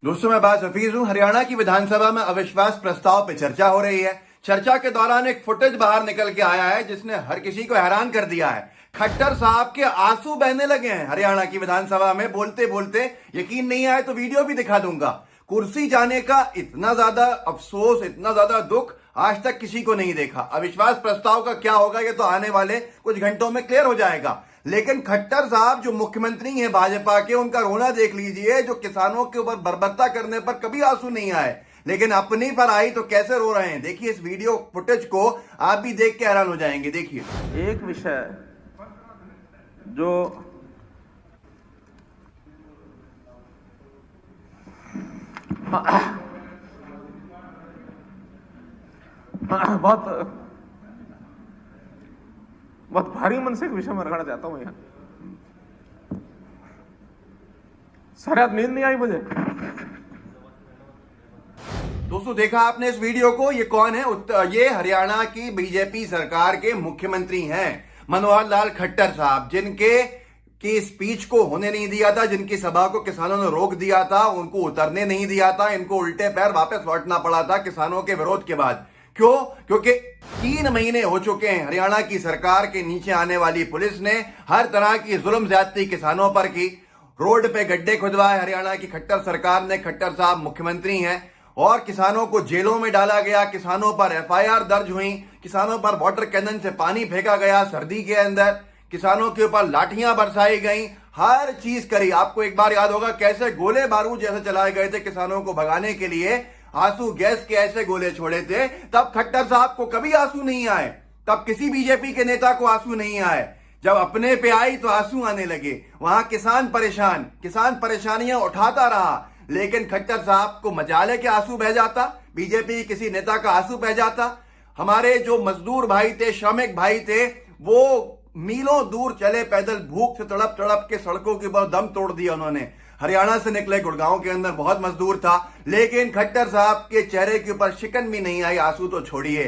दोस्तों मैं बात हफीज हूं। हरियाणा की विधानसभा में अविश्वास प्रस्ताव पे चर्चा हो रही है। चर्चा के दौरान एक फुटेज बाहर निकल के आया है जिसने हर किसी को हैरान कर दिया है। खट्टर साहब के आंसू बहने लगे हैं हरियाणा की विधानसभा में बोलते बोलते। यकीन नहीं आए तो वीडियो भी दिखा दूंगा। कुर्सी जाने का इतना ज्यादा अफसोस, इतना ज्यादा दुख आज तक किसी को नहीं देखा। अविश्वास प्रस्ताव का क्या होगा ये तो आने वाले कुछ घंटों में क्लियर हो जाएगा। लेकिन खट्टर साहब जो मुख्यमंत्री हैं भाजपा के, उनका रोना देख लीजिए। जो किसानों के ऊपर बर्बरता करने पर कभी आंसू नहीं आए, लेकिन अपनी पर आई तो कैसे रो रहे हैं। देखिए इस वीडियो फुटेज को, आप भी देख के हैरान हो जाएंगे। देखिए एक विषय जो बहुत भारी मन से एक विषय में रखना चाहता हूं यहां। सारी रात नींद नहीं आई मुझे। दोस्तों देखा आपने इस वीडियो को। ये कौन है? ये हरियाणा की बीजेपी सरकार के मुख्यमंत्री हैं मनोहर लाल खट्टर साहब, जिनके की स्पीच को होने नहीं दिया था, जिनकी सभा को किसानों ने रोक दिया था, उनको उतरने नहीं दिया था। इनको उल्टे पैर वापस लौटना पड़ा था किसानों के विरोध के बाद। क्यों? क्योंकि 3 महीने हो चुके हैं हरियाणा की सरकार के नीचे आने वाली पुलिस ने हर तरह की जुल्म ज्यादती किसानों पर की। रोड पे गड्ढे खुदवाए हरियाणा की खट्टर सरकार ने। खट्टर साहब मुख्यमंत्री हैं और किसानों को जेलों में डाला गया। किसानों पर एफआईआर दर्ज हुई। किसानों पर वाटर कैनन से पानी फेंका गया सर्दी के अंदर। किसानों के ऊपर लाठियां बरसाई गई। हर चीज करी। आपको एक बार याद होगा कैसे गोले बारूद जैसे चलाए गए थे किसानों को भगाने के लिए। आंसू गैस के ऐसे गोले छोड़े थे। तब खट्टर साहब को कभी आंसू नहीं आए। तब किसी बीजेपी के नेता को आंसू नहीं आए। जब अपने पे आई तो आंसू आने लगे। वहां किसान परेशान, किसान परेशानियां उठाता रहा, लेकिन खट्टर साहब को मजाले के आंसू बह जाता, बीजेपी किसी नेता का आंसू बह जाता। हमारे जो मजदूर भाई थे, श्रमिक भाई थे, वो मीलों दूर चले पैदल, भूख से तड़प तड़प के सड़कों के ऊपर दम तोड़ दिया उन्होंने। हरियाणा से निकले, गुड़गांव के अंदर बहुत मजदूर था, लेकिन खट्टर साहब के चेहरे के ऊपर शिकन भी नहीं आई, आंसू तो छोड़िए।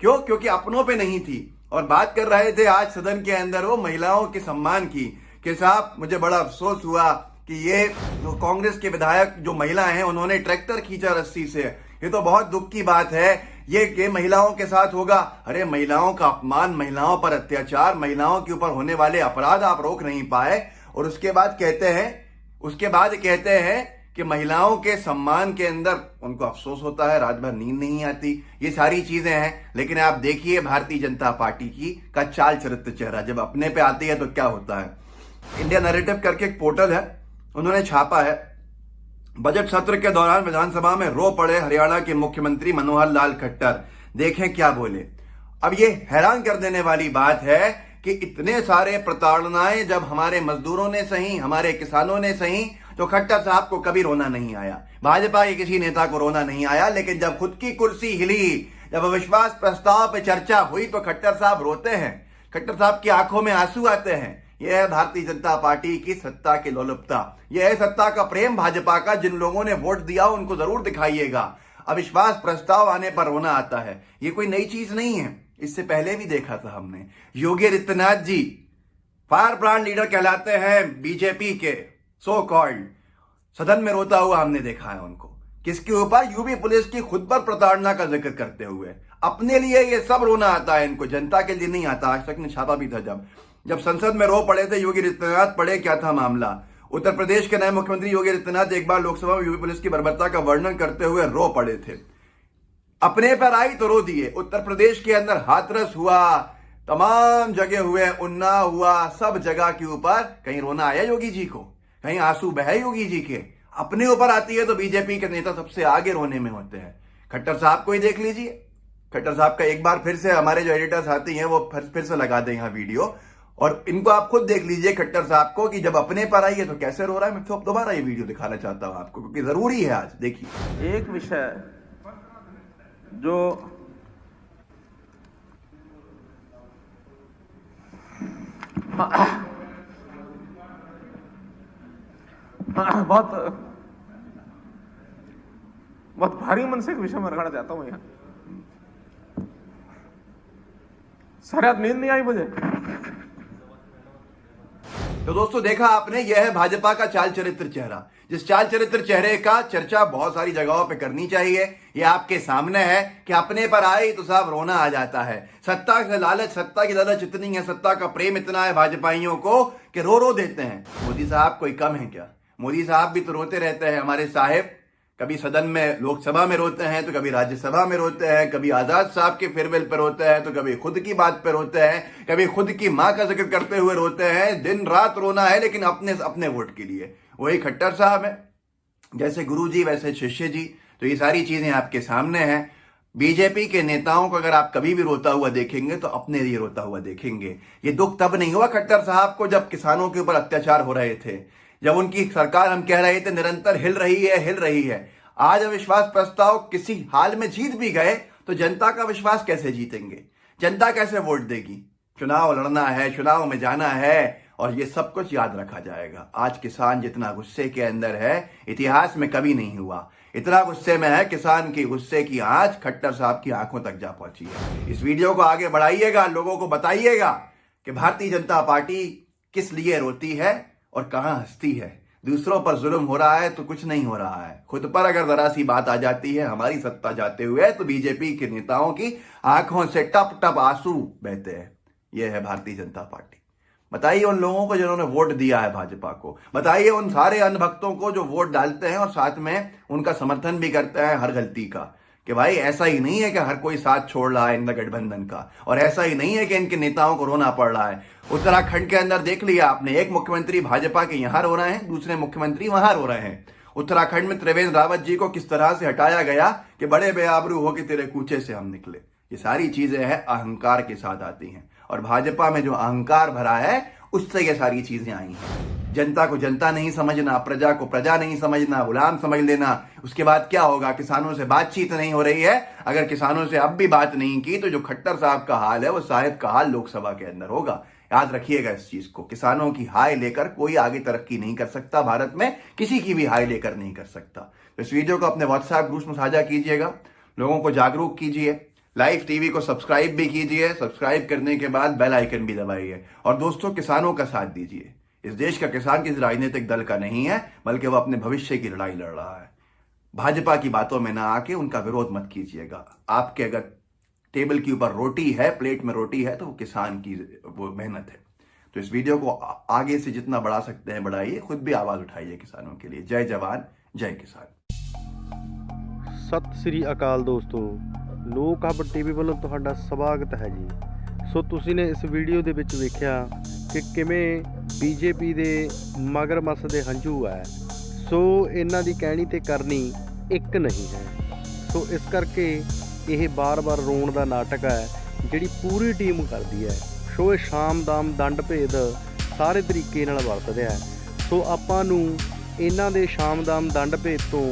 क्यों? क्योंकि अपनों पे नहीं थी। और बात कर रहे थे आज सदन के अंदर वो महिलाओं के सम्मान की कि साहब मुझे बड़ा अफसोस हुआ कि ये जो कांग्रेस के विधायक जो महिला हैं उन्होंने ट्रैक्टर खींचा रस्सी से। ये तो बहुत दुख की बात है। ये महिलाओं के साथ होगा। अरे महिलाओं का अपमान, महिलाओं पर अत्याचार, महिलाओं के ऊपर होने वाले अपराध आप रोक नहीं पाए। और उसके बाद कहते हैं कि महिलाओं के सम्मान के अंदर उनको अफसोस होता है, रात भर नींद नहीं आती। ये सारी चीजें हैं। लेकिन आप देखिए भारतीय जनता पार्टी का चाल चरित्र चेहरा जब अपने पे आती है तो क्या होता है। इंडिया नैरेटिव करके एक पोर्टल है, उन्होंने छापा है। बजट सत्र के दौरान विधानसभा में रो पड़े हरियाणा के मुख्यमंत्री मनोहर लाल खट्टर। देखें क्या बोले। अब ये हैरान कर देने वाली बात है कि इतने सारे प्रताड़नाएं जब हमारे मजदूरों ने सही, हमारे किसानों ने सही, तो खट्टर साहब को कभी रोना नहीं आया। भाजपा के किसी नेता को रोना नहीं आया। लेकिन जब खुद की कुर्सी हिली, जब अविश्वास प्रस्ताव पर चर्चा हुई, तो खट्टर साहब रोते हैं। खट्टर साहब की आंखों में आंसू आते हैं। यह है भारतीय जनता पार्टी की सत्ता की लोलुपता। यह है सत्ता का प्रेम भाजपा का। जिन लोगों ने वोट दिया उनको जरूर दिखाइएगा। अविश्वास प्रस्ताव आने पर रोना आता है, ये कोई नई चीज नहीं है। इससे पहले भी देखा था हमने। Yogi Adityanath ji fire brand leader कहलाते हैं बीजेपी के, सो कॉल्ड। सदन में रोता हुआ हमने देखा है उनको। किसके ऊपर? यूपी पुलिस की खुद पर प्रताड़ना का जिक्र करते हुए। अपने लिए ये सब रोना आता है इनको, जनता के लिए नहीं आता। आज तक ने छापा भी था जब संसद में रो पड़े थे योगी आदित्यनाथ। पढ़े क्या था मामला। उत्तर प्रदेश के नए मुख्यमंत्री योगी आदित्यनाथ एक बार लोकसभा में यूपी पुलिस की बर्बरता का वर्णन करते हुए रो पड़े थे। अपने पर आई तो रो दिए। उत्तर प्रदेश के अंदर हाथरस हुआ, तमाम जगह हुए, उन्नाव हुआ, सब जगह के ऊपर कहीं रोना आया योगी जी को? कहीं आंसू बहे योगी जी के? अपने ऊपर आती है तो बीजेपी के नेता सबसे आगे रोने में होते हैं। खट्टर साहब को ही देख लीजिए। खट्टर साहब का एक बार फिर से हमारे जो एडिटर्स आती हैं वो फिर से लगा दें यहाँ वीडियो, और इनको आप खुद देख लीजिए खट्टर साहब को कि जब अपने पर आई है तो कैसे रो रहा है। मैं तो दोबारा ये वीडियो दिखाना चाहता हूं आपको क्योंकि जरूरी है आज। देखिए एक विषय जो बहुत भारी मन से एक विषय में रखना चाहता हूं यहां। सारी रात नींद नहीं आई मुझे। तो दोस्तों देखा आपने, यह है भाजपा का चाल चरित्र चेहरा। जिस चाल चरित्र चेहरे का चर्चा बहुत सारी जगहों पे करनी चाहिए, ये आपके सामने है कि अपने पर आए तो साहब रोना आ जाता है। सत्ता की लालच इतनी है, सत्ता का प्रेम इतना है भाजपाइयों को कि रो देते हैं। मोदी साहब कोई कम है क्या? मोदी साहब भी तो रोते रहते हैं हमारे साहेब। कभी सदन में लोकसभा में रोते हैं, तो कभी राज्यसभा में रोते हैं, कभी आजाद साहब के फेयरवेल पर रोते हैं, तो कभी खुद की बात पर रोते हैं, कभी खुद की मां का जिक्र करते हुए रोते हैं। दिन रात रोना है, लेकिन अपने वोट के लिए। वही खट्टर साहब है, जैसे गुरुजी वैसे शिष्य जी। तो ये सारी चीजें आपके सामने हैं। बीजेपी के नेताओं को अगर आप कभी भी रोता हुआ देखेंगे तो अपने लिए रोता हुआ देखेंगे। ये दुख तब नहीं हुआ खट्टर साहब को जब किसानों के ऊपर अत्याचार हो रहे थे, जब उनकी सरकार हम कह रहे थे निरंतर हिल रही है। आज अविश्वास प्रस्ताव किसी हाल में जीत भी गए तो जनता का विश्वास कैसे जीतेंगे? जनता कैसे वोट देगी? चुनाव लड़ना है, चुनाव में जाना है, और ये सब कुछ याद रखा जाएगा। आज किसान जितना गुस्से के अंदर है, इतिहास में कभी नहीं हुआ। इतना गुस्से में है, किसान की गुस्से की आंच खट्टर साहब की आंखों तक जा पहुंची है। इस वीडियो को आगे बढ़ाइएगा, लोगों को बताइएगा कि भारतीय जनता पार्टी किस लिए रोती है और कहां हंसती है। दूसरों पर जुल्म हो रहा है तो कुछ नहीं हो रहा है, खुद पर अगर जरा सी बात आ जाती है हमारी सत्ता जाते हुए, तो बीजेपी के नेताओं की आंखों से टप टप आंसू बहते हैं। यह है भारतीय जनता पार्टी। बताइए उन लोगों को जिन्होंने वोट दिया है भाजपा को, बताइए उन सारे अंधभक्तों को जो वोट डालते हैं और साथ में उनका समर्थन भी करते हैं हर गलती का, कि भाई ऐसा ही नहीं है कि हर कोई साथ छोड़ रहा है इनका गठबंधन का, और ऐसा ही नहीं है कि इनके नेताओं को रोना पड़ रहा है। उत्तराखंड के अंदर देख लिया आपने, एक मुख्यमंत्री भाजपा के यहां रो रहे हैं, दूसरे मुख्यमंत्री वहां रो रहे हैं। उत्तराखंड में त्रिवेंद्र रावत जी को किस तरह से हटाया गया कि बड़े बेआबरू हो के तेरे कूचे से हम निकले। ये सारी चीजें हैं अहंकार के साथ आती हैं, और भाजपा में जो अहंकार भरा है उससे ये सारी चीजें आई हैं। जनता को जनता नहीं समझना, प्रजा को प्रजा नहीं समझना, गुलाम समझ लेना। उसके बाद क्या होगा? किसानों से बातचीत नहीं हो रही है। अगर किसानों से अब भी बात नहीं की तो जो खट्टर साहब का हाल है वो शायद का हाल लोकसभा के अंदर होगा। याद रखिएगा इस चीज को। किसानों की हाय लेकर कोई आगे तरक्की नहीं कर सकता भारत में, किसी की भी हाय लेकर नहीं कर सकता। तो इस वीडियो को अपने व्हाट्सएप ग्रुप में साझा कीजिएगा, लोगों को जागरूक कीजिए, लाइव टीवी को सब्सक्राइब भी कीजिए, सब्सक्राइब करने के बाद बेल आइकन भी दबाइए, और दोस्तों किसानों का साथ दीजिए। इस देश का किसान किसी राजनीतिक दल का नहीं है, बल्कि वो अपने भविष्य की लड़ाई लड़ रहा है। भाजपा की बातों में ना आके उनका विरोध मत कीजिएगा। आपके अगर टेबल के ऊपर रोटी है, प्लेट में रोटी है, तो वो किसान की वो मेहनत है। तो इस वीडियो को आगे से जितना बढ़ा सकते हैं बढ़ाइए, खुद भी आवाज उठाइए किसानों के लिए। जय जवान जय किसान। सत श्री अकाल दोस्तों, लोक ਹਬ ਟੀਵੀ ਵੱਲੋਂ ਤੁਹਾਡਾ ਸਵਾਗਤ ਹੈ ਜੀ। ਸੋ ਤੁਸੀਂ ਨੇ ਇਸ ਵੀਡੀਓ ਦੇ ਵਿੱਚ ਵੇਖਿਆ ਕਿ ਕਿਵੇਂ ਬੀਜੇਪੀ ਦੇ ਮਗਰ ਮੱਸਦੇ ਹੰਝੂ ਹੈ। ਸੋ ਇਹਨਾਂ ਦੀ ਕਹਿਣੀ ਤੇ ਕਰਨੀ ਇੱਕ ਨਹੀਂ ਹੈ। ਸੋ ਇਸ ਕਰਕੇ ਇਹ ਬਾਰ-ਬਾਰ ਰੋਣ ਦਾ ਨਾਟਕ ਹੈ ਜਿਹੜੀ ਪੂਰੀ ਟੀਮ ਕਰਦੀ ਹੈ। ਸੋ ਇਹ ਸ਼ਾਮ ਦਾਮ ਦੰਡ ਭੇਦ ਸਾਰੇ ਤਰੀਕੇ ਨਾਲ ਵਰਤਦੇ ਹੈ। ਸੋ ਆਪਾਂ ਨੂੰ ਇਹਨਾਂ ਦੇ ਸ਼ਾਮ ਦਾਮ ਦੰਡ ਭੇਦ ਤੋਂ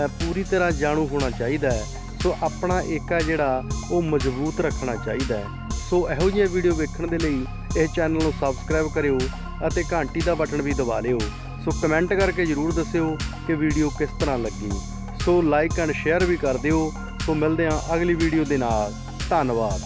ਪੂਰੀ ਤਰ੍ਹਾਂ ਜਾਣੂ ਹੋਣਾ ਚਾਹੀਦਾ ਹੈ। ਸੋ ਆਪਣਾ ਏਕਾ ਜਿਹੜਾ ਉਹ ਮਜ਼ਬੂਤ ਰੱਖਣਾ ਚਾਹੀਦਾ ਹੈ। ਸੋ ਇਹੋ ਜਿਹੀਆਂ ਵੀਡੀਓ ਵੇਖਣ ਦੇ ਲਈ ਇਸ ਚੈਨਲ ਨੂੰ ਸਬਸਕ੍ਰਾਈਬ ਕਰਿਓ ਅਤੇ ਘੰਟੀ ਦਾ ਬਟਨ ਵੀ ਦਬਾ ਲਿਓ। ਸੋ ਕਮੈਂਟ ਕਰਕੇ ਜ਼ਰੂਰ ਦੱਸਿਓ ਕਿ ਵੀਡੀਓ ਕਿਸ ਤਰ੍ਹਾਂ ਲੱਗੀ। ਸੋ ਲਾਈਕ ਐਂਡ ਸ਼ੇਅਰ ਵੀ ਕਰ ਦਿਓ। ਸੋ ਮਿਲਦੇ ਹਾਂ ਅਗਲੀ ਵੀਡੀਓ ਦੇ ਨਾਲ। ਧੰਨਵਾਦ।